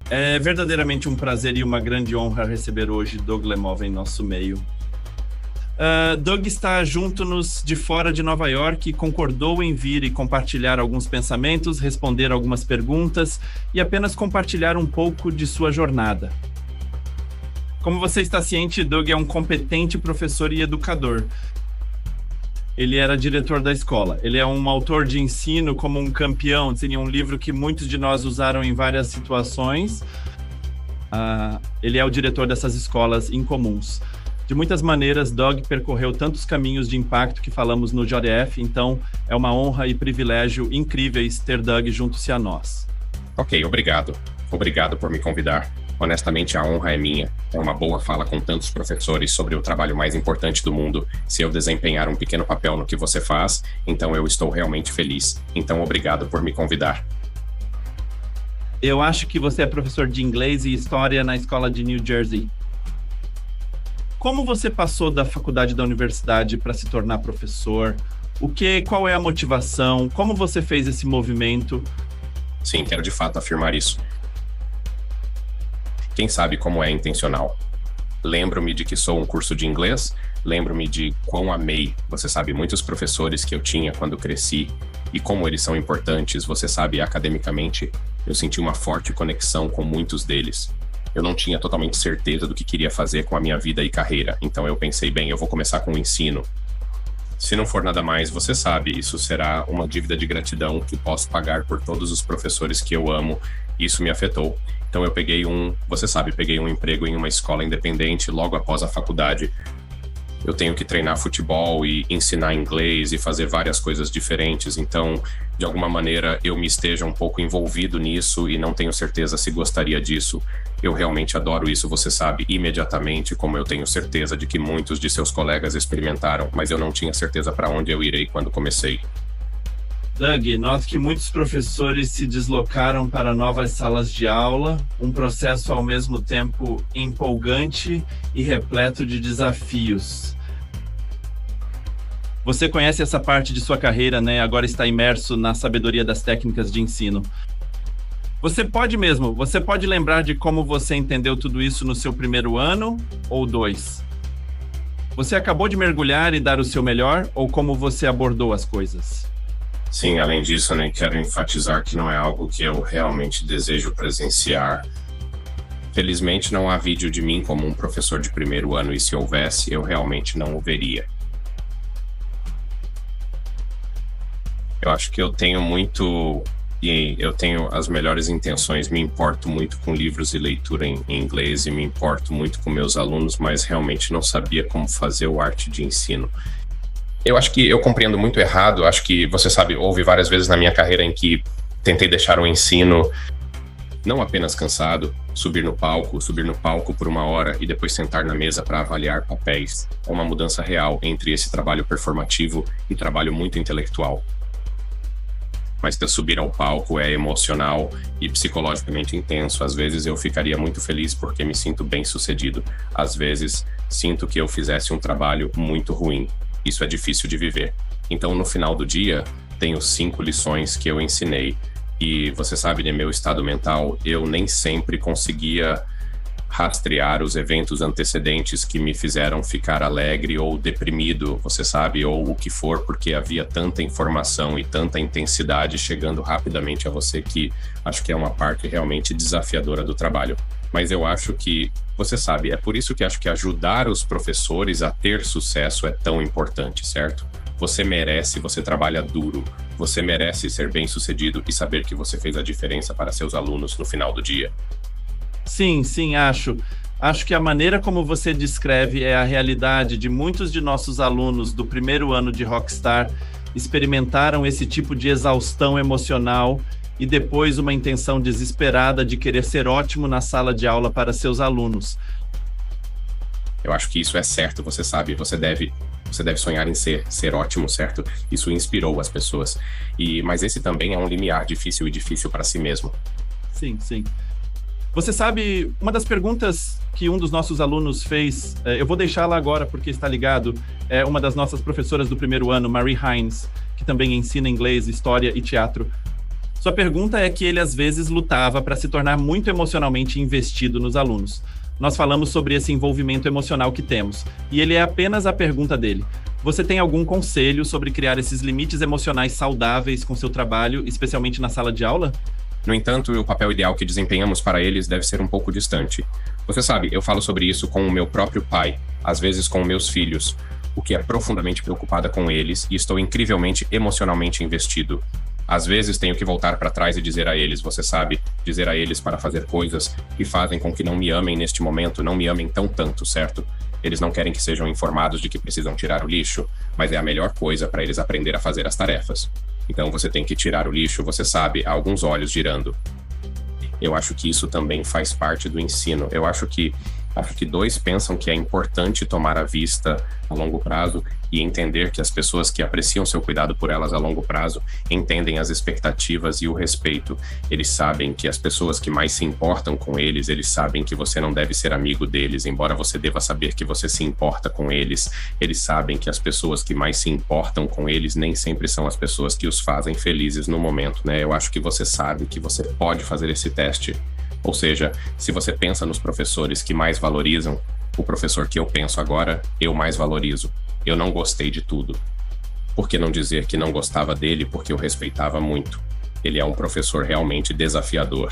É verdadeiramente um prazer e uma grande honra receber hoje Doug Lemov em nosso meio. Doug está junto-nos de fora de Nova York e concordou em vir e compartilhar alguns pensamentos, responder algumas perguntas e apenas compartilhar um pouco de sua jornada. Como você está ciente, Doug é um competente professor e educador. Ele era diretor da escola. Ele é um autor de ensino como um campeão. Seria um livro que muitos de nós usaram em várias situações. Ele é o diretor dessas escolas incomuns. De muitas maneiras, Doug percorreu tantos caminhos de impacto que falamos no JF, então é uma honra e privilégio incríveis ter Doug junto-se a nós. Ok, obrigado. Obrigado por me convidar. Honestamente, a honra é minha. É uma boa fala com tantos professores sobre o trabalho mais importante do mundo. Se eu desempenhar um pequeno papel no que você faz, então eu estou realmente feliz. Então, obrigado por me convidar. Eu acho que você é professor de inglês e história na escola de New Jersey. Como você passou da faculdade da universidade para se tornar professor? Qual é a motivação? Como você fez esse movimento? Sim, quero de fato afirmar isso. Quem sabe como é intencional. Lembro-me de que sou um curso de inglês, lembro-me de quão amei, você sabe, muitos professores que eu tinha quando cresci e como eles são importantes, você sabe, academicamente, eu senti uma forte conexão com muitos deles. Eu não tinha totalmente certeza do que queria fazer com a minha vida e carreira, então eu pensei, bem, eu vou começar com o ensino. Se não for nada mais, você sabe, isso será uma dívida de gratidão que posso pagar por todos os professores que eu amo. Isso me afetou. Então eu peguei um emprego em uma escola independente logo após a faculdade. Eu tenho que treinar futebol e ensinar inglês e fazer várias coisas diferentes. Então, de alguma maneira, eu me esteja um pouco envolvido nisso e não tenho certeza se gostaria disso. Eu realmente adoro isso, você sabe, imediatamente, como eu tenho certeza de que muitos de seus colegas experimentaram, mas eu não tinha certeza para onde eu irei quando comecei. Doug, noto que muitos professores se deslocaram para novas salas de aula, um processo ao mesmo tempo empolgante e repleto de desafios. Você conhece essa parte de sua carreira, né? Agora está imerso na sabedoria das técnicas de ensino. Você pode lembrar de como você entendeu tudo isso no seu primeiro ano ou 2? Você acabou de mergulhar e dar o seu melhor ou como você abordou as coisas? Sim, além disso, né, quero enfatizar que não é algo que eu realmente desejo presenciar. Felizmente, não há vídeo de mim como um professor de primeiro ano e se houvesse, eu realmente não o veria. Eu acho que eu tenho as melhores intenções, me importo muito com livros e leitura em inglês e me importo muito com meus alunos, mas realmente não sabia como fazer o arte de ensino. Eu acho que eu compreendo muito errado, acho que, você sabe, houve várias vezes na minha carreira em que tentei deixar o ensino não apenas cansado, subir no palco por 1 hora e depois sentar na mesa para avaliar papéis. É uma mudança real entre esse trabalho performativo e trabalho muito intelectual. Mas subir ao palco é emocional e psicologicamente intenso. Às vezes eu ficaria muito feliz porque me sinto bem sucedido. Às vezes sinto que eu fizesse um trabalho muito ruim. Isso é difícil de viver. Então, no final do dia, tenho 5 lições que eu ensinei. E você sabe, no meu estado mental, eu nem sempre conseguia rastrear os eventos antecedentes que me fizeram ficar alegre ou deprimido, você sabe, ou o que for, porque havia tanta informação e tanta intensidade chegando rapidamente a você que acho que é uma parte realmente desafiadora do trabalho. Mas eu acho que, você sabe, é por isso que acho que ajudar os professores a ter sucesso é tão importante, certo? Você merece, você trabalha duro, você merece ser bem-sucedido e saber que você fez a diferença para seus alunos no final do dia. Sim, acho. Acho que a maneira como você descreve é a realidade de muitos de nossos alunos do primeiro ano de Rockstar experimentaram esse tipo de exaustão emocional e depois uma intenção desesperada de querer ser ótimo na sala de aula para seus alunos. Eu acho que isso é certo, você sabe, você deve sonhar em ser ótimo, certo? Isso inspirou as pessoas. Mas esse também é um limiar difícil para si mesmo. Sim. Você sabe, uma das perguntas que um dos nossos alunos fez, eu vou deixá-la agora porque está ligado, é uma das nossas professoras do primeiro ano, Marie Hines, que também ensina inglês, história e teatro. Sua pergunta é que ele às vezes lutava para se tornar muito emocionalmente investido nos alunos. Nós falamos sobre esse envolvimento emocional que temos, e ele é apenas a pergunta dele. Você tem algum conselho sobre criar esses limites emocionais saudáveis com seu trabalho, especialmente na sala de aula? No entanto, o papel ideal que desempenhamos para eles deve ser um pouco distante. Você sabe, eu falo sobre isso com o meu próprio pai, às vezes com meus filhos, o que é profundamente preocupada com eles e estou incrivelmente emocionalmente investido. Às vezes tenho que voltar para trás e dizer a eles, você sabe, dizer a eles para fazer coisas que fazem com que não me amem neste momento, não me amem tão tanto, certo? Eles não querem que sejam informados de que precisam tirar o lixo, mas é a melhor coisa para eles aprender a fazer as tarefas. Então você tem que tirar o lixo, você sabe, há alguns olhos girando. Eu acho que isso também faz parte do ensino. Eu acho que dois pensam que é importante tomar à vista a longo prazo e entender que as pessoas que apreciam seu cuidado por elas a longo prazo entendem as expectativas e o respeito. Eles sabem que as pessoas que mais se importam com eles, eles sabem que você não deve ser amigo deles, embora você deva saber que você se importa com eles. Eles sabem que as pessoas que mais se importam com eles nem sempre são as pessoas que os fazem felizes no momento, né? Eu acho que você sabe que você pode fazer esse teste. Ou seja, se você pensa nos professores que mais valorizam, o professor que eu penso agora, eu mais valorizo. Eu não gostei de tudo. Por que não dizer que não gostava dele porque eu respeitava muito? Ele é um professor realmente desafiador.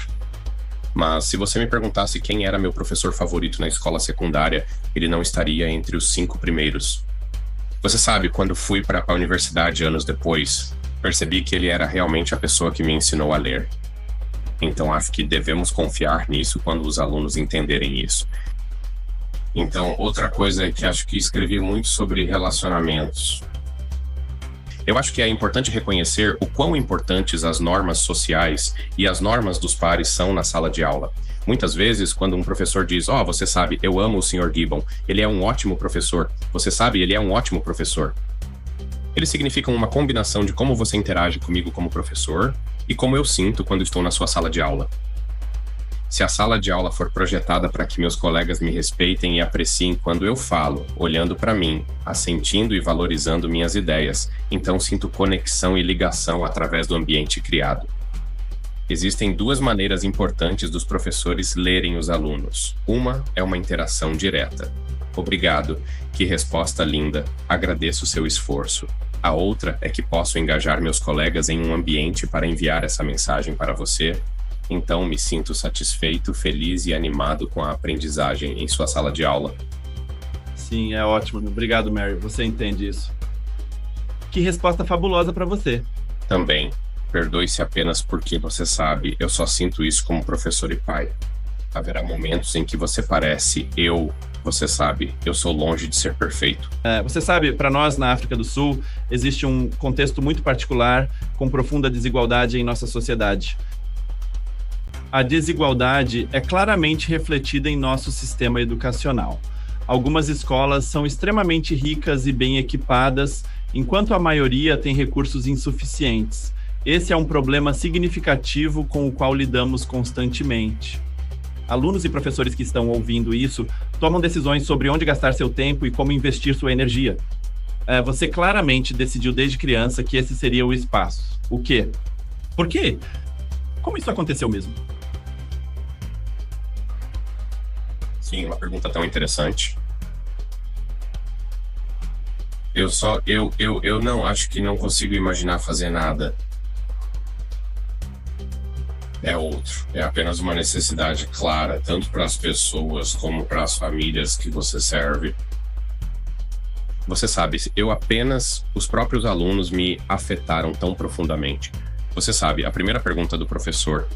Mas se você me perguntasse quem era meu professor favorito na escola secundária, ele não estaria entre os 5 primeiros. Você sabe, quando fui para a universidade anos depois, percebi que ele era realmente a pessoa que me ensinou a ler. Então, acho que devemos confiar nisso quando os alunos entenderem isso. Então, outra coisa é que acho que escrevi muito sobre relacionamentos. Eu acho que é importante reconhecer o quão importantes as normas sociais e as normas dos pares são na sala de aula. Muitas vezes, quando um professor diz, você sabe, eu amo o Sr. Gibbon, ele é um ótimo professor. Você sabe, ele é um ótimo professor. Eles significam uma combinação de como você interage comigo como professor e como eu sinto quando estou na sua sala de aula. Se a sala de aula for projetada para que meus colegas me respeitem e apreciem quando eu falo, olhando para mim, assentindo e valorizando minhas ideias, então sinto conexão e ligação através do ambiente criado. Existem 2 maneiras importantes dos professores lerem os alunos. Uma é uma interação direta. Obrigado, que resposta linda, agradeço o seu esforço. A outra é que posso engajar meus colegas em um ambiente para enviar essa mensagem para você. Então me sinto satisfeito, feliz e animado com a aprendizagem em sua sala de aula. Sim, é ótimo. Obrigado, Mary. Você entende isso. Que resposta fabulosa para você. Também. Perdoe-se apenas porque você sabe, eu só sinto isso como professor e pai. Haverá momentos em que você parece você sabe, eu sou longe de ser perfeito. Você sabe, para nós na África do Sul, existe um contexto muito particular com profunda desigualdade em nossa sociedade. A desigualdade é claramente refletida em nosso sistema educacional. Algumas escolas são extremamente ricas e bem equipadas, enquanto a maioria tem recursos insuficientes. Esse é um problema significativo com o qual lidamos constantemente. Alunos e professores que estão ouvindo isso tomam decisões sobre onde gastar seu tempo e como investir sua energia. Você claramente decidiu desde criança que esse seria o espaço. O quê? Por quê? Como isso aconteceu mesmo? Sim, uma pergunta tão interessante. Eu não acho que não consigo imaginar fazer nada. É apenas uma necessidade clara, tanto para as pessoas como para as famílias que você serve. Você sabe, os próprios alunos me afetaram tão profundamente. Você sabe, a primeira pergunta do professor,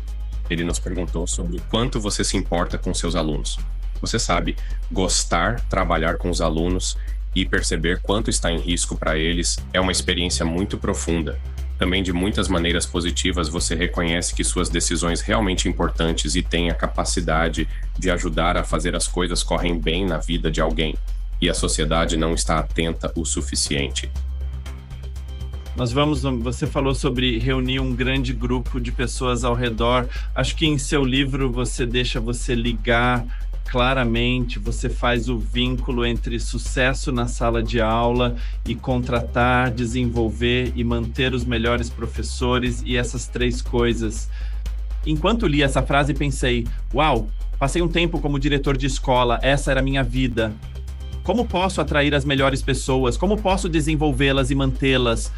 ele nos perguntou sobre o quanto você se importa com seus alunos. Você sabe, trabalhar com os alunos e perceber quanto está em risco para eles é uma experiência muito profunda. Também, de muitas maneiras positivas, você reconhece que suas decisões realmente importantes e tem a capacidade de ajudar a fazer as coisas correm bem na vida de alguém. E a sociedade não está atenta o suficiente. Você falou sobre reunir um grande grupo de pessoas ao redor. Acho que em seu livro você deixa você ligar claramente, você faz o vínculo entre sucesso na sala de aula e contratar, desenvolver e manter os melhores professores e essas 3 coisas. Enquanto li essa frase, pensei, uau, passei um tempo como diretor de escola, essa era a minha vida. Como posso atrair as melhores pessoas? Como posso desenvolvê-las e mantê-las?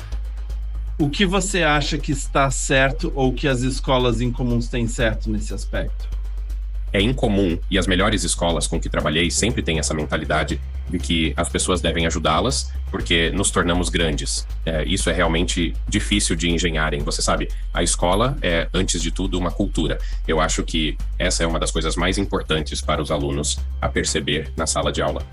O que você acha que está certo ou que as escolas incomuns têm certo nesse aspecto? É incomum, e as melhores escolas com que trabalhei sempre têm essa mentalidade de que as pessoas devem ajudá-las porque nos tornamos grandes. Isso é realmente difícil de engenharem. Você sabe, a escola é, antes de tudo, uma cultura. Eu acho que essa é uma das coisas mais importantes para os alunos a perceber na sala de aula.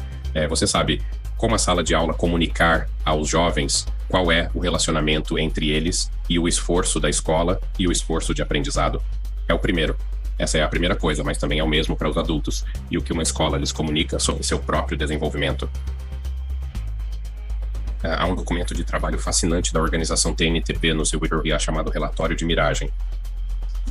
Você sabe como a sala de aula comunicar aos jovens qual é o relacionamento entre eles e o esforço da escola e o esforço de aprendizado. É o primeiro. Essa é a primeira coisa, mas também é o mesmo para os adultos e o que uma escola lhes comunica sobre seu próprio desenvolvimento. Há um documento de trabalho fascinante da organização TNTP no seu Wikipedia chamado Relatório de Miragem.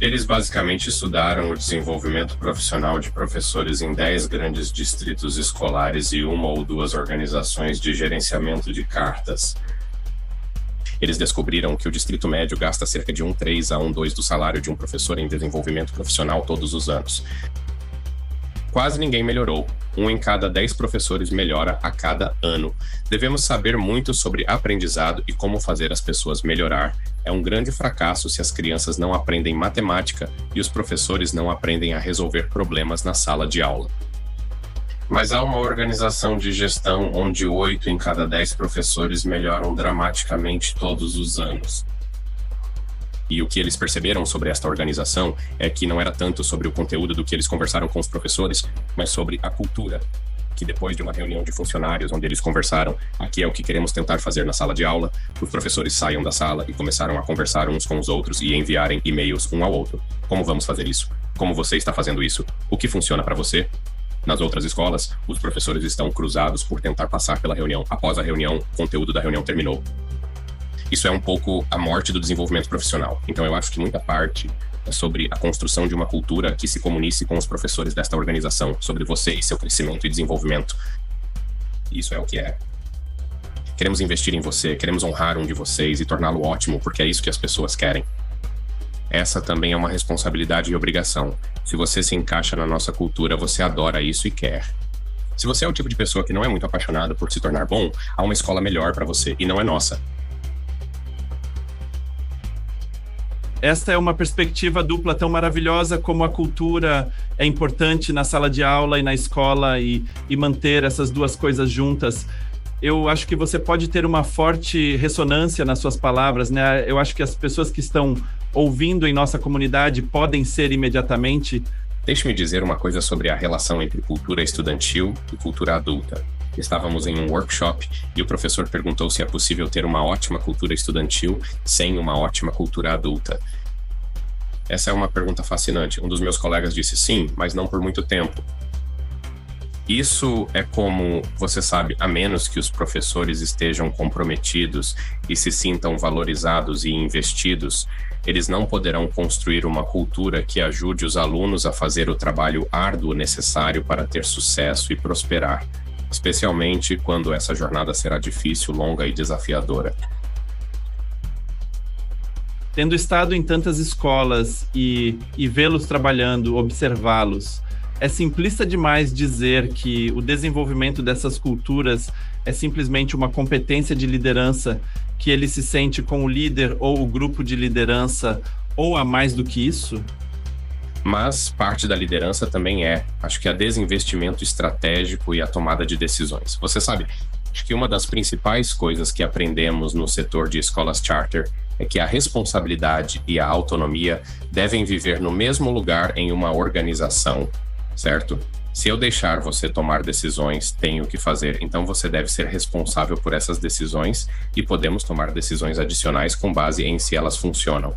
Eles basicamente estudaram o desenvolvimento profissional de professores em 10 grandes distritos escolares e 1 ou 2 organizações de gerenciamento de cartas. Eles descobriram que o Distrito Médio gasta cerca de 1,3 a 1,2 do salário de um professor em desenvolvimento profissional todos os anos. Quase ninguém melhorou. 1 em cada 10 professores melhora a cada ano. Devemos saber muito sobre aprendizado e como fazer as pessoas melhorar. É um grande fracasso se as crianças não aprendem matemática e os professores não aprendem a resolver problemas na sala de aula. Mas há uma organização de gestão onde 8 em cada 10 professores melhoram dramaticamente todos os anos. E o que eles perceberam sobre esta organização é que não era tanto sobre o conteúdo do que eles conversaram com os professores, mas sobre a cultura. Que depois de uma reunião de funcionários onde eles conversaram, aqui é o que queremos tentar fazer na sala de aula, os professores saiam da sala e começaram a conversar uns com os outros e enviarem e-mails um ao outro. Como vamos fazer isso? Como você está fazendo isso? O que funciona para você? Nas outras escolas, os professores estão cruzados por tentar passar pela reunião. Após a reunião, o conteúdo da reunião terminou. Isso é um pouco a morte do desenvolvimento profissional. Então eu acho que muita parte é sobre a construção de uma cultura que se comunique com os professores desta organização, sobre você e seu crescimento e desenvolvimento. Isso é o que é. Queremos investir em você, queremos honrar um de vocês e torná-lo ótimo, porque é isso que as pessoas querem. Essa também é uma responsabilidade e obrigação. Se você se encaixa na nossa cultura, você adora isso e quer. Se você é o tipo de pessoa que não é muito apaixonado por se tornar bom, há uma escola melhor para você e não é nossa. Esta é uma perspectiva dupla tão maravilhosa como a cultura é importante na sala de aula e na escola e manter essas duas coisas juntas. Eu acho que você pode ter uma forte ressonância nas suas palavras, né? Eu acho que as pessoas que estão ouvindo em nossa comunidade podem ser imediatamente. Deixe-me dizer uma coisa sobre a relação entre cultura estudantil e cultura adulta. Estávamos em um workshop e o professor perguntou se é possível ter uma ótima cultura estudantil sem uma ótima cultura adulta. Essa é uma pergunta fascinante. Um dos meus colegas disse sim, mas não por muito tempo. Isso é como, você sabe, a menos que os professores estejam comprometidos e se sintam valorizados e investidos, eles não poderão construir uma cultura que ajude os alunos a fazer o trabalho árduo necessário para ter sucesso e prosperar, especialmente quando essa jornada será difícil, longa e desafiadora. Tendo estado em tantas escolas e vê-los trabalhando, observá-los, é simplista demais dizer que o desenvolvimento dessas culturas é simplesmente uma competência de liderança que ele se sente com o líder ou o grupo de liderança, ou a mais do que isso? Mas parte da liderança também acho que, desinvestimento estratégico e a tomada de decisões. Você sabe, acho que uma das principais coisas que aprendemos no setor de escolas charter é que a responsabilidade e a autonomia devem viver no mesmo lugar em uma organização, certo? Se eu deixar você tomar decisões, tenho que fazer, então você deve ser responsável por essas decisões e podemos tomar decisões adicionais com base em se elas funcionam.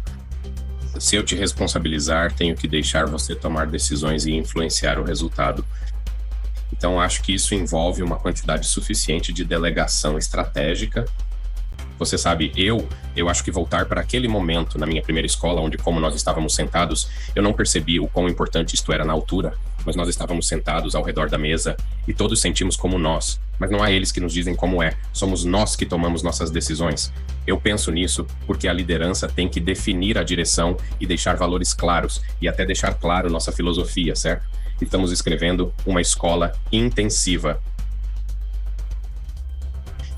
Se eu te responsabilizar, tenho que deixar você tomar decisões e influenciar o resultado. Então, acho que isso envolve uma quantidade suficiente de delegação estratégica. Você sabe, eu acho que voltar para aquele momento na minha primeira escola, onde como nós estávamos sentados, eu não percebi o quão importante isto era na altura. mas nós estávamos sentados ao redor da mesa e todos sentimos como nós, mas não há eles que nos dizem como é, somos nós que tomamos nossas decisões. Eu penso nisso porque a liderança tem que definir a direção e deixar valores claros e até deixar claro nossa filosofia, certo? Estamos escrevendo uma escola intensiva.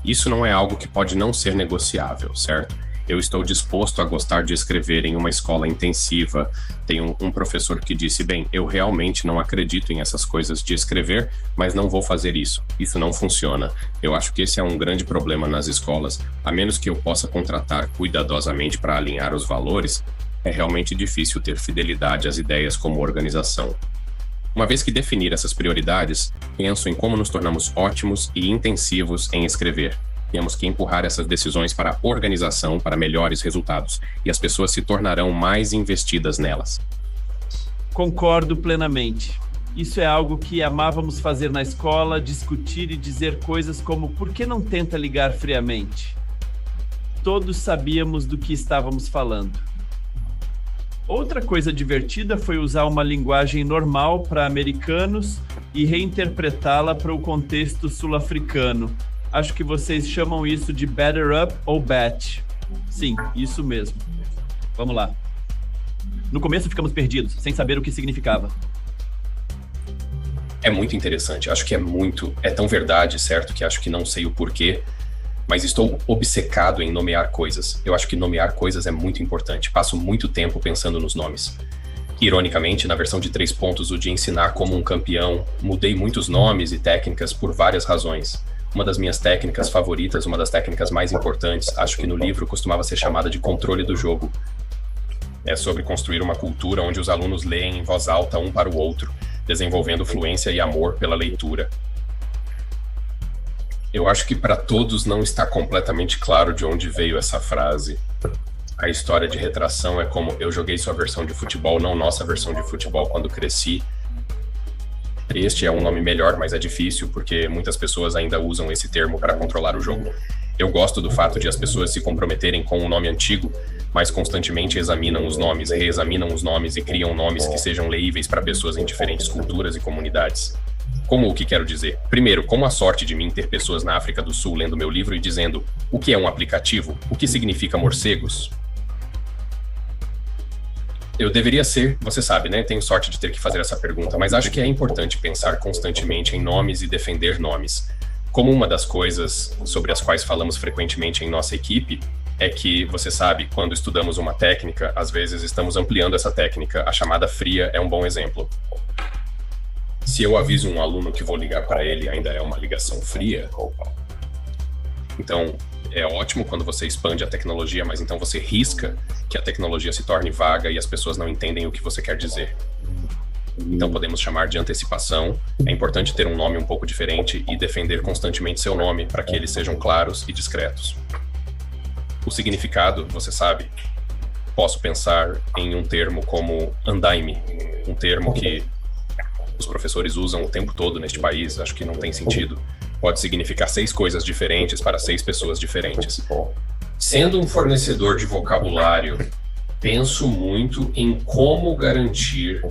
Isso não é algo que pode não ser negociável, certo? Eu estou disposto a gostar de escrever em uma escola intensiva. Tem um professor que disse, bem, eu realmente não acredito em essas coisas de escrever, mas não vou fazer isso. Isso não funciona. Eu acho que esse é um grande problema nas escolas. A menos que eu possa contratar cuidadosamente para alinhar os valores, é realmente difícil ter fidelidade às ideias como organização. Uma vez que definir essas prioridades, penso em como nos tornamos ótimos e intensivos em escrever. Temos que empurrar essas decisões para a organização, para melhores resultados, e as pessoas se tornarão mais investidas nelas. Concordo plenamente. Isso é algo que amávamos fazer na escola, discutir e dizer coisas como por que não tenta ligar friamente? Todos sabíamos do que estávamos falando. Outra coisa divertida foi usar uma linguagem normal para americanos e reinterpretá-la para o contexto sul-africano. Acho que vocês chamam isso de batter up ou bat. Sim, isso mesmo. Vamos lá. No começo ficamos perdidos, sem saber o que significava. É muito interessante. Acho que é tão verdade, certo? Que acho que não sei o porquê, mas estou obcecado em nomear coisas. Eu acho que nomear coisas é muito importante. Passo muito tempo pensando nos nomes. Ironicamente, na versão de 3 pontos, o de ensinar como um campeão, mudei muitos nomes e técnicas por várias razões. Uma das minhas técnicas favoritas, uma das técnicas mais importantes, acho que no livro costumava ser chamada de controle do jogo. É sobre construir uma cultura onde os alunos leem em voz alta um para o outro, desenvolvendo fluência e amor pela leitura. Eu acho que para todos não está completamente claro de onde veio essa frase. A história de retração é como eu joguei sua versão de futebol, não nossa versão de futebol quando cresci. Este é um nome melhor, mas é difícil porque muitas pessoas ainda usam esse termo para controlar o jogo. Eu gosto do fato de as pessoas se comprometerem com um nome antigo, mas constantemente examinam os nomes, reexaminam os nomes e criam nomes que sejam leíveis para pessoas em diferentes culturas e comunidades. Como o que quero dizer? Primeiro, como a sorte de mim ter pessoas na África do Sul lendo meu livro e dizendo o que é um aplicativo? O que significa morcegos? Eu deveria ser, você sabe, né? Tenho sorte de ter que fazer essa pergunta, mas acho que é importante pensar constantemente em nomes e defender nomes. Como uma das coisas sobre as quais falamos frequentemente em nossa equipe é que, você sabe, quando estudamos uma técnica, às vezes estamos ampliando essa técnica. A chamada fria é um bom exemplo. Se eu aviso um aluno que vou ligar para ele, ainda é uma ligação fria. Então, é ótimo quando você expande a tecnologia, mas então você risca que a tecnologia se torne vaga e as pessoas não entendem o que você quer dizer. Então podemos chamar de antecipação. É importante ter um nome um pouco diferente e defender constantemente seu nome para que eles sejam claros e discretos. O significado, você sabe, posso pensar em um termo como andaime, um termo que os professores usam o tempo todo neste país, acho que não tem sentido. Pode significar 6 coisas diferentes para 6 pessoas diferentes. Sendo um fornecedor de vocabulário, penso muito em como garantir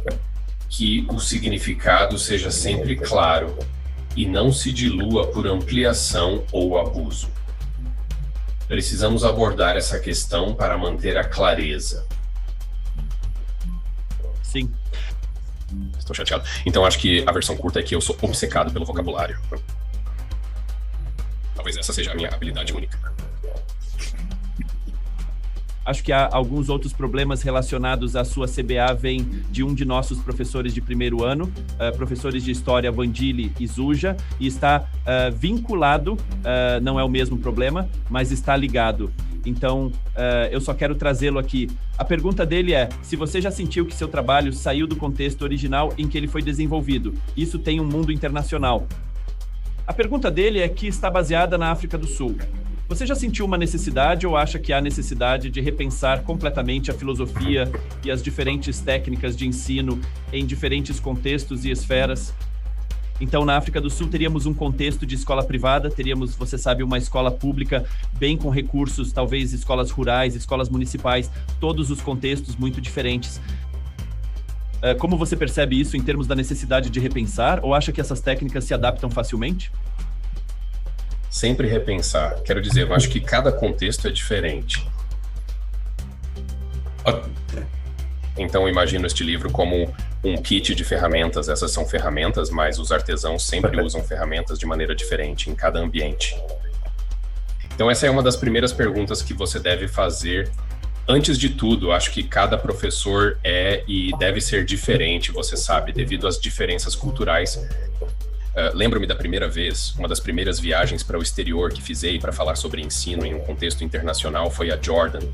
que o significado seja sempre claro e não se dilua por ampliação ou abuso. Precisamos abordar essa questão para manter a clareza. Sim. Estou chateado. Então acho que a versão curta é que eu sou obcecado pelo vocabulário. Talvez essa seja a minha habilidade única. Acho que há alguns outros problemas relacionados à sua CBA vêm de um de nossos professores de primeiro ano, professores de História, Vandili e Zuja, e está vinculado, não é o mesmo problema, mas está ligado. Então, eu só quero trazê-lo aqui. A pergunta dele é, se você já sentiu que seu trabalho saiu do contexto original em que ele foi desenvolvido. Isso tem um mundo internacional. A pergunta dele é que está baseada na África do Sul. Você já sentiu uma necessidade ou acha que há necessidade de repensar completamente a filosofia e as diferentes técnicas de ensino em diferentes contextos e esferas? Então, na África do Sul, teríamos um contexto de escola privada, teríamos, você sabe, uma escola pública bem com recursos, talvez escolas rurais, escolas municipais, todos os contextos muito diferentes. Como você percebe isso em termos da necessidade de repensar, ou acha que essas técnicas se adaptam facilmente? Sempre repensar. Quero dizer, eu acho que cada contexto é diferente. Então, eu imagino este livro como um kit de ferramentas. Essas são ferramentas, mas os artesãos sempre usam ferramentas de maneira diferente em cada ambiente. Então, essa é uma das primeiras perguntas que você deve fazer. Antes de tudo, acho que cada professor é e deve ser diferente, você sabe, devido às diferenças culturais. Lembro-me da primeira vez, uma das primeiras viagens para o exterior que fiz para falar sobre ensino em um contexto internacional foi a Jordan.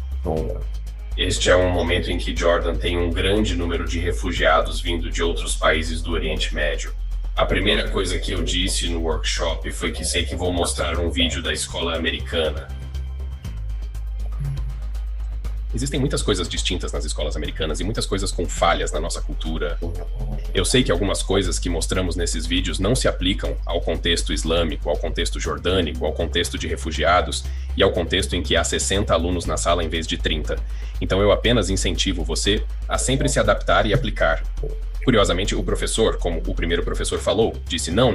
Este é um momento em que Jordan tem um grande número de refugiados vindo de outros países do Oriente Médio. A primeira coisa que eu disse no workshop foi que sei que vou mostrar um vídeo da escola americana. Existem muitas coisas distintas nas escolas americanas e muitas coisas com falhas na nossa cultura. Eu sei que algumas coisas que mostramos nesses vídeos não se aplicam ao contexto islâmico, ao contexto jordânico, ao contexto de refugiados e ao contexto em que há 60 alunos na sala em vez de 30. Então eu apenas incentivo você a sempre se adaptar e aplicar. Curiosamente, o professor, como o primeiro professor falou, disse não.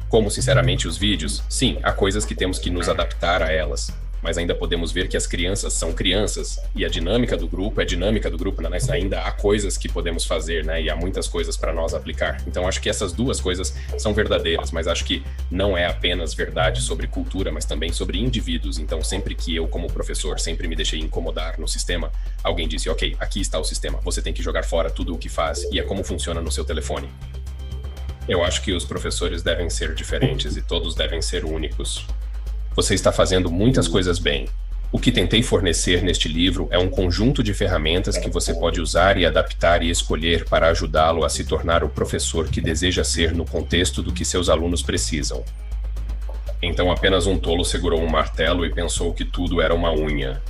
Como, sinceramente, os vídeos, sim, há coisas que temos que nos adaptar a elas. Mas ainda podemos ver que as crianças são crianças, e a dinâmica do grupo é dinâmica do grupo, né? Ainda há coisas que podemos fazer, né? E há muitas coisas para nós aplicar. Então acho que essas duas coisas são verdadeiras, mas acho que não é apenas verdade sobre cultura, mas também sobre indivíduos. Então sempre que eu, como professor, sempre me deixei incomodar no sistema, alguém disse, ok, aqui está o sistema, você tem que jogar fora tudo o que faz, e é como funciona no seu telefone. Eu acho que os professores devem ser diferentes e todos devem ser únicos. Você está fazendo muitas coisas bem. O que tentei fornecer neste livro é um conjunto de ferramentas que você pode usar e adaptar e escolher para ajudá-lo a se tornar o professor que deseja ser no contexto do que seus alunos precisam. Então apenas um tolo segurou um martelo e pensou que tudo era uma unha.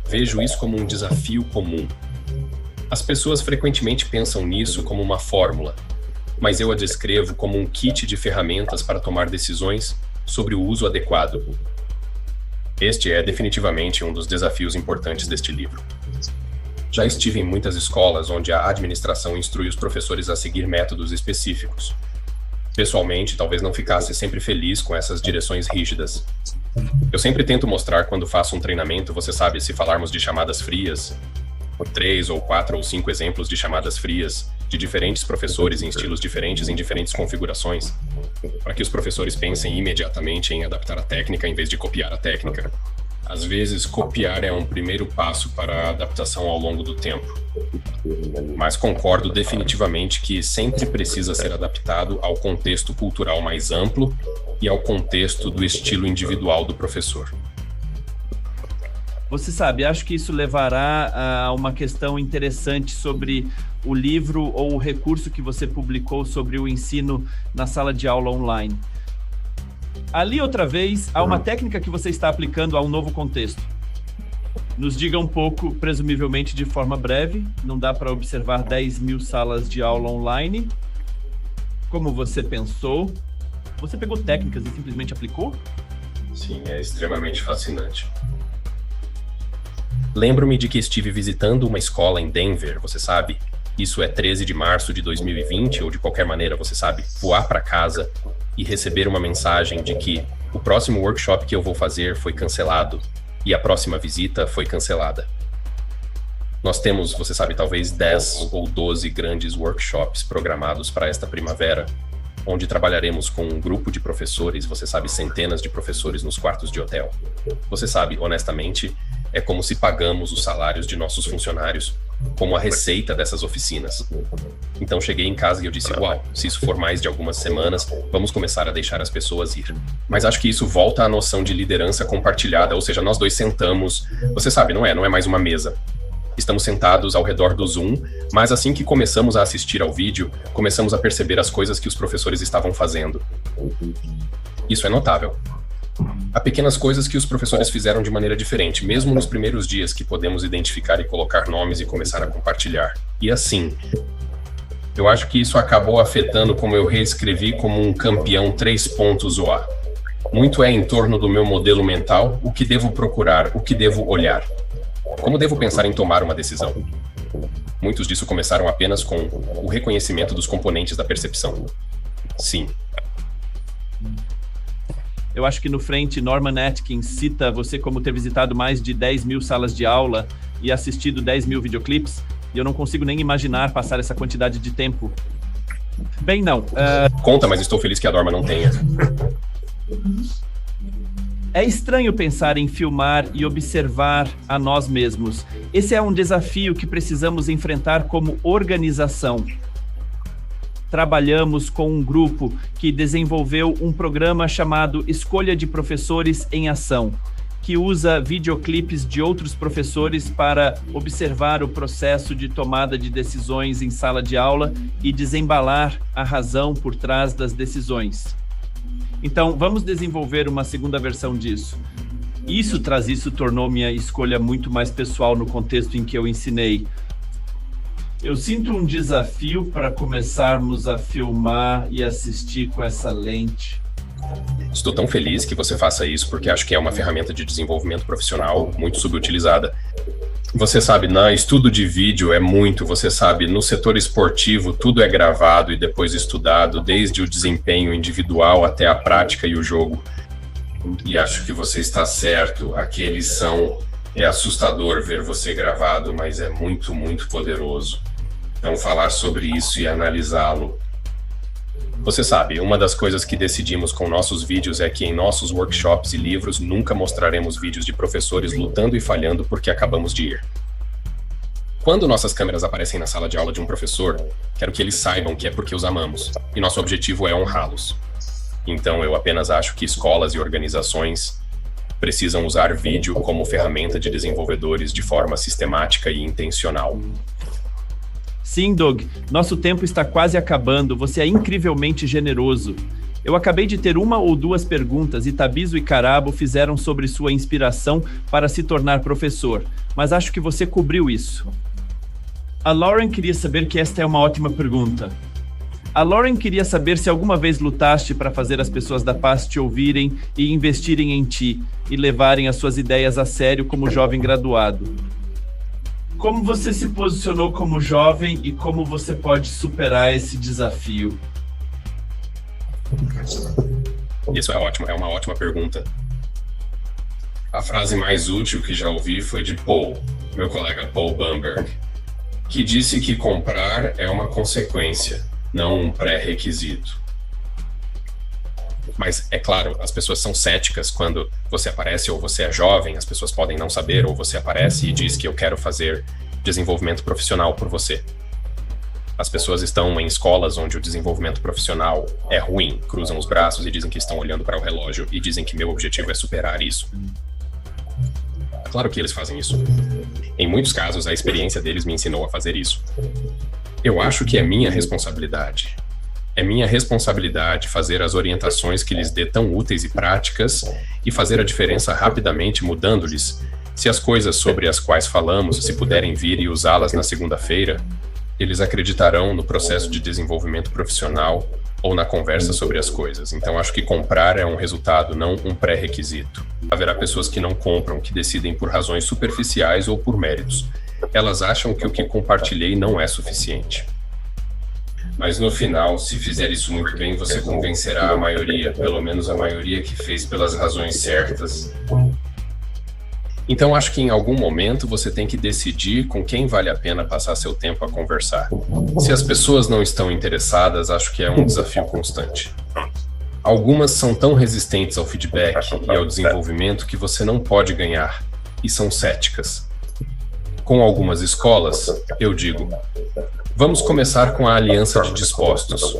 Vejo isso como um desafio comum. As pessoas frequentemente pensam nisso como uma fórmula, mas eu a descrevo como um kit de ferramentas para tomar decisões sobre o uso adequado. Este é definitivamente um dos desafios importantes deste livro. Já estive em muitas escolas onde a administração instrui os professores a seguir métodos específicos. Pessoalmente, talvez não ficasse sempre feliz com essas direções rígidas. Eu sempre tento mostrar quando faço um treinamento, você sabe, se falarmos de chamadas frias, 3 ou 4 ou 5 exemplos de chamadas frias, de diferentes professores em estilos diferentes, em diferentes configurações, para que os professores pensem imediatamente em adaptar a técnica em vez de copiar a técnica. Às vezes, copiar é um primeiro passo para a adaptação ao longo do tempo. Mas concordo definitivamente que sempre precisa ser adaptado ao contexto cultural mais amplo e ao contexto do estilo individual do professor. Você sabe, acho que isso levará a uma questão interessante sobre o livro ou o recurso que você publicou sobre o ensino na sala de aula online. Ali, outra vez, há uma técnica que você está aplicando a um novo contexto. Nos diga um pouco, presumivelmente de forma breve, não dá para observar 10 mil salas de aula online. Como você pensou? Você pegou técnicas e simplesmente aplicou? Sim, é extremamente fascinante. Lembro-me de que estive visitando uma escola em Denver, você sabe? Isso é 13 de março de 2020, ou de qualquer maneira, você sabe, voar para casa e receber uma mensagem de que o próximo workshop que eu vou fazer foi cancelado e a próxima visita foi cancelada. Nós temos, você sabe, talvez 10 ou 12 grandes workshops programados para esta primavera, onde trabalharemos com um grupo de professores, você sabe, centenas de professores nos quartos de hotel. Você sabe, honestamente, é como se pagamos os salários de nossos funcionários como a receita dessas oficinas. Então cheguei em casa e eu disse, uau, se isso for mais de algumas semanas, vamos começar a deixar as pessoas ir. Mas acho que isso volta à noção de liderança compartilhada, ou seja, nós dois sentamos, você sabe, não é mais uma mesa. Estamos sentados ao redor do Zoom, mas assim que começamos a assistir ao vídeo, começamos a perceber as coisas que os professores estavam fazendo. Isso é notável. Há pequenas coisas que os professores fizeram de maneira diferente, mesmo nos primeiros dias que podemos identificar e colocar nomes e começar a compartilhar. E assim, eu acho que isso acabou afetando como eu reescrevi como um campeão 3.0. Muito é em torno do meu modelo mental, o que devo procurar, o que devo olhar. Como devo pensar em tomar uma decisão? Muitos disso começaram apenas com o reconhecimento dos componentes da percepção. Sim. Eu acho que no frente, Norman Atkins cita você como ter visitado mais de 10 mil salas de aula e assistido 10 mil videoclipes, e eu não consigo nem imaginar passar essa quantidade de tempo. Bem, não. Conta, mas estou feliz que a Norma não tenha. É estranho pensar em filmar e observar a nós mesmos. Esse é um desafio que precisamos enfrentar como organização. Trabalhamos com um grupo que desenvolveu um programa chamado Escolha de Professores em Ação, que usa videoclipes de outros professores para observar o processo de tomada de decisões em sala de aula e desembalar a razão por trás das decisões. Então, vamos desenvolver uma segunda versão disso. Isso tornou minha escolha muito mais pessoal no contexto em que eu ensinei. Eu sinto um desafio para começarmos a filmar e assistir com essa lente. Estou tão feliz que você faça isso, porque acho que é uma ferramenta de desenvolvimento profissional muito subutilizada. Você sabe, no estudo de vídeo você sabe, no setor esportivo tudo é gravado e depois estudado, desde o desempenho individual até a prática e o jogo. E acho que você está certo, é assustador ver você gravado, mas é muito, muito poderoso. Então falar sobre isso e analisá-lo. Você sabe, uma das coisas que decidimos com nossos vídeos é que em nossos workshops e livros nunca mostraremos vídeos de professores lutando e falhando porque acabamos de ir. Quando nossas câmeras aparecem na sala de aula de um professor, quero que eles saibam que é porque os amamos, e nosso objetivo é honrá-los. Então eu apenas acho que escolas e organizações precisam usar vídeo como ferramenta de desenvolvedores de forma sistemática e intencional. Sim, Doug, nosso tempo está quase acabando, você é incrivelmente generoso. Eu acabei de ter uma ou duas perguntas e Tabiso e Carabo fizeram sobre sua inspiração para se tornar professor, mas acho que você cobriu isso. A Lauren queria saber que esta é uma ótima pergunta. A Lauren queria saber se alguma vez lutaste para fazer as pessoas da paz te ouvirem e investirem em ti e levarem as suas ideias a sério como jovem graduado. Como você se posicionou como jovem e como você pode superar esse desafio? Isso é uma ótima pergunta. A frase mais útil que já ouvi foi de Paul, meu colega Paul Bamberg, que disse que comprar é uma consequência, não um pré-requisito. Mas, é claro, as pessoas são céticas quando você aparece ou você é jovem, as pessoas podem não saber, ou você aparece e diz que eu quero fazer desenvolvimento profissional por você. As pessoas estão em escolas onde o desenvolvimento profissional é ruim, cruzam os braços e dizem que estão olhando para o relógio e dizem que meu objetivo é superar isso. Claro que eles fazem isso. Em muitos casos, a experiência deles me ensinou a fazer isso. Eu acho que é minha responsabilidade. É minha responsabilidade fazer as orientações que lhes dê tão úteis e práticas e fazer a diferença rapidamente mudando-lhes. Se as coisas sobre as quais falamos, se puderem vir e usá-las na segunda-feira, eles acreditarão no processo de desenvolvimento profissional ou na conversa sobre as coisas. Então acho que comprar é um resultado, não um pré-requisito. Haverá pessoas que não compram, que decidem por razões superficiais ou por méritos. Elas acham que o que compartilhei não é suficiente. Mas no final, se fizer isso muito bem, você convencerá a maioria, pelo menos a maioria que fez pelas razões certas. Então acho que em algum momento você tem que decidir com quem vale a pena passar seu tempo a conversar. Se as pessoas não estão interessadas, acho que é um desafio constante. Algumas são tão resistentes ao feedback e ao desenvolvimento que você não pode ganhar, e são céticas. Com algumas escolas, eu digo, vamos começar com a aliança de dispostos.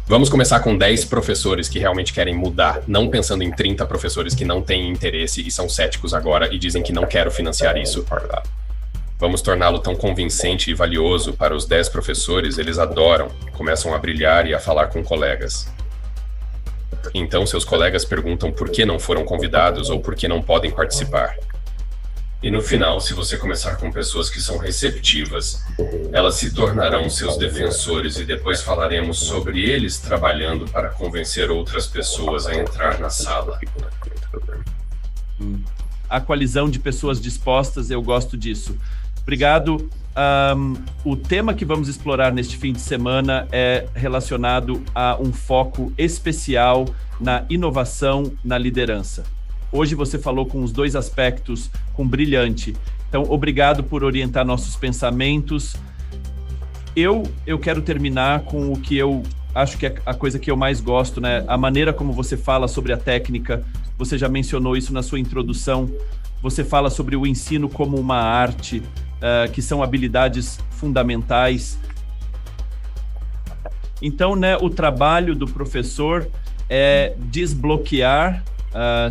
Vamos começar com 10 professores que realmente querem mudar, não pensando em 30 professores que não têm interesse e são céticos agora e dizem que não quero financiar isso. Vamos torná-lo tão convincente e valioso para os 10 professores, eles adoram, começam a brilhar e a falar com colegas. Então seus colegas perguntam por que não foram convidados ou por que não podem participar. E no final, se você começar com pessoas que são receptivas, elas se tornarão seus defensores e depois falaremos sobre eles trabalhando para convencer outras pessoas a entrar na sala. A coalizão de pessoas dispostas, eu gosto disso. Obrigado. O tema que vamos explorar neste fim de semana é relacionado a um foco especial na inovação, na liderança. Hoje você falou com os dois aspectos com brilhante. Então, obrigado por orientar nossos pensamentos. Eu quero terminar com o que eu acho que é a coisa que eu mais gosto, né? A maneira como você fala sobre a técnica. Você já mencionou isso na sua introdução. Você fala sobre o ensino como uma arte, que são habilidades fundamentais. Então, né, o trabalho do professor é desbloquear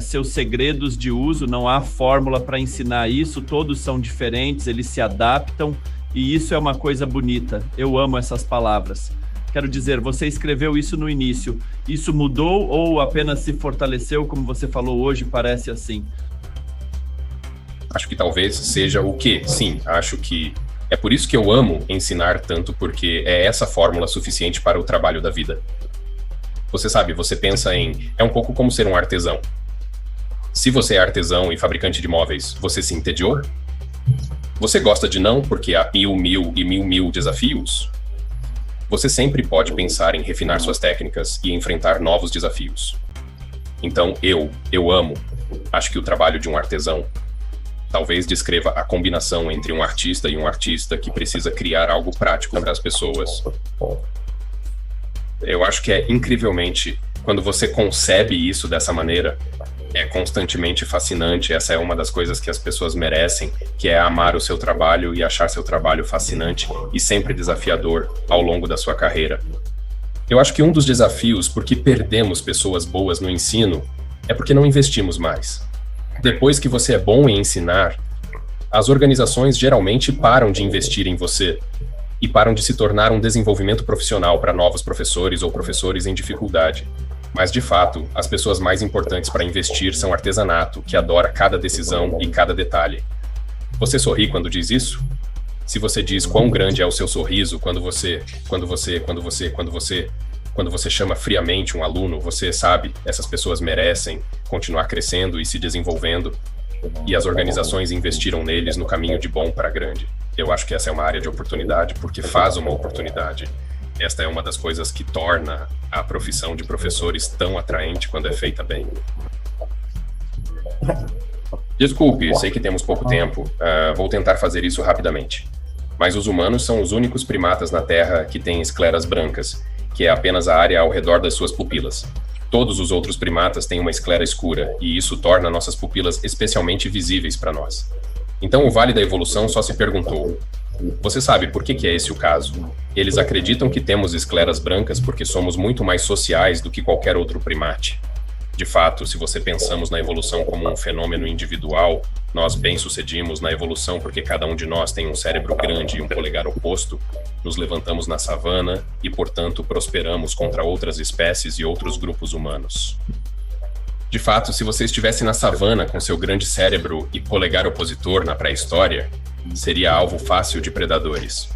seus segredos de uso. Não há fórmula para ensinar isso, todos são diferentes, eles se adaptam, e isso é uma coisa bonita. Eu amo essas palavras. Quero dizer, você escreveu isso no início. Isso mudou ou apenas se fortaleceu, como você falou hoje, parece assim? Acho que talvez seja o quê? Sim, acho que é por isso que eu amo ensinar tanto, porque é essa fórmula suficiente para o trabalho da vida. Você sabe, você pensa em... É um pouco como ser um artesão. Se você é artesão e fabricante de móveis, você se entediou? Você gosta de não porque há mil desafios? Você sempre pode pensar em refinar suas técnicas e enfrentar novos desafios. Então, eu amo. Acho que o trabalho de um artesão talvez descreva a combinação entre um artista e um artista que precisa criar algo prático para as pessoas. Eu acho que é incrivelmente, quando você concebe isso dessa maneira, é constantemente fascinante. Essa é uma das coisas que as pessoas merecem, que é amar o seu trabalho e achar seu trabalho fascinante e sempre desafiador ao longo da sua carreira. Eu acho que um dos desafios por que perdemos pessoas boas no ensino é porque não investimos mais. Depois que você é bom em ensinar, as organizações geralmente param de investir em você e param de se tornar um desenvolvimento profissional para novos professores ou professores em dificuldade. Mas, de fato, as pessoas mais importantes para investir são artesanato, que adora cada decisão e cada detalhe. Você sorri quando diz isso? Se você diz quão grande é o seu sorriso quando você chama friamente um aluno, você sabe, essas pessoas merecem continuar crescendo e se desenvolvendo, e as organizações investiram neles no caminho de bom para grande. Eu acho que essa é uma área de oportunidade, porque faz uma oportunidade. Esta é uma das coisas que torna a profissão de professores tão atraente quando é feita bem. Desculpe, sei que temos pouco tempo. Vou tentar fazer isso rapidamente. Mas os humanos são os únicos primatas na Terra que têm escleras brancas, que é apenas a área ao redor das suas pupilas. Todos os outros primatas têm uma esclera escura, e isso torna nossas pupilas especialmente visíveis para nós. Então o Vale da Evolução só se perguntou: você sabe por que é esse o caso? Eles acreditam que temos escleras brancas porque somos muito mais sociais do que qualquer outro primate. De fato, se você pensamos na evolução como um fenômeno individual, nós bem-sucedimos na evolução porque cada um de nós tem um cérebro grande e um polegar oposto, nos levantamos na savana e, portanto, prosperamos contra outras espécies e outros grupos humanos. De fato, se você estivesse na savana com seu grande cérebro e polegar opositor na pré-história, seria alvo fácil de predadores.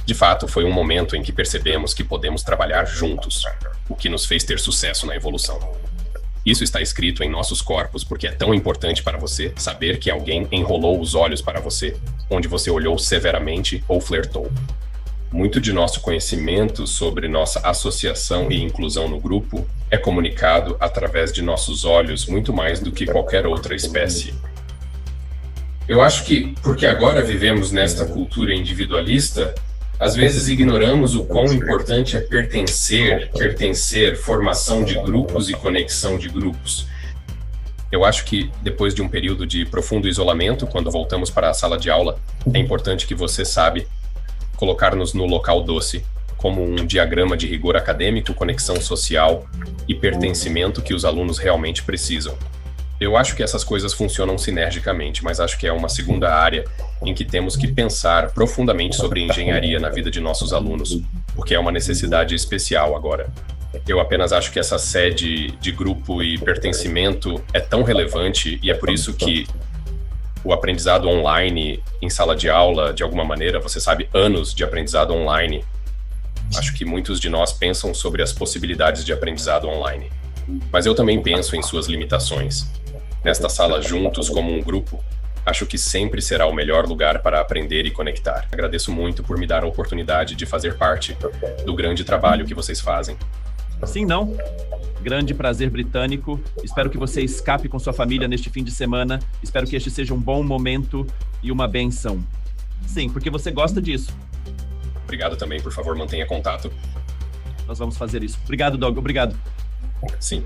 De fato, foi um momento em que percebemos que podemos trabalhar juntos, o que nos fez ter sucesso na evolução. Isso está escrito em nossos corpos porque é tão importante para você saber que alguém enrolou os olhos para você, onde você olhou severamente ou flertou. Muito de nosso conhecimento sobre nossa associação e inclusão no grupo é comunicado através de nossos olhos muito mais do que qualquer outra espécie. Eu acho que, porque agora vivemos nesta cultura individualista, às vezes ignoramos o quão importante é pertencer, formação de grupos e conexão de grupos. Eu acho que, depois de um período de profundo isolamento, quando voltamos para a sala de aula, é importante que você sabe colocar-nos no local doce, como um diagrama de rigor acadêmico, conexão social e pertencimento que os alunos realmente precisam. Eu acho que essas coisas funcionam sinergicamente, mas acho que é uma segunda área em que temos que pensar profundamente sobre engenharia na vida de nossos alunos, porque é uma necessidade especial agora. Eu apenas acho que essa sede de grupo e pertencimento é tão relevante e é por isso que o aprendizado online em sala de aula, de alguma maneira, você sabe, anos de aprendizado online. Acho que muitos de nós pensam sobre as possibilidades de aprendizado online. Mas eu também penso em suas limitações. Nesta sala juntos como um grupo, Acho que sempre será o melhor lugar para aprender e conectar. Agradeço muito por me dar a oportunidade de fazer parte do grande trabalho que vocês fazem. Sim, não? Grande prazer britânico. Espero que você escape com sua família neste fim de semana. Espero que este seja um bom momento e uma benção. Sim, porque você gosta disso. Obrigado também, por favor, mantenha contato. Nós vamos fazer isso. Obrigado, Doug. Obrigado. Sim.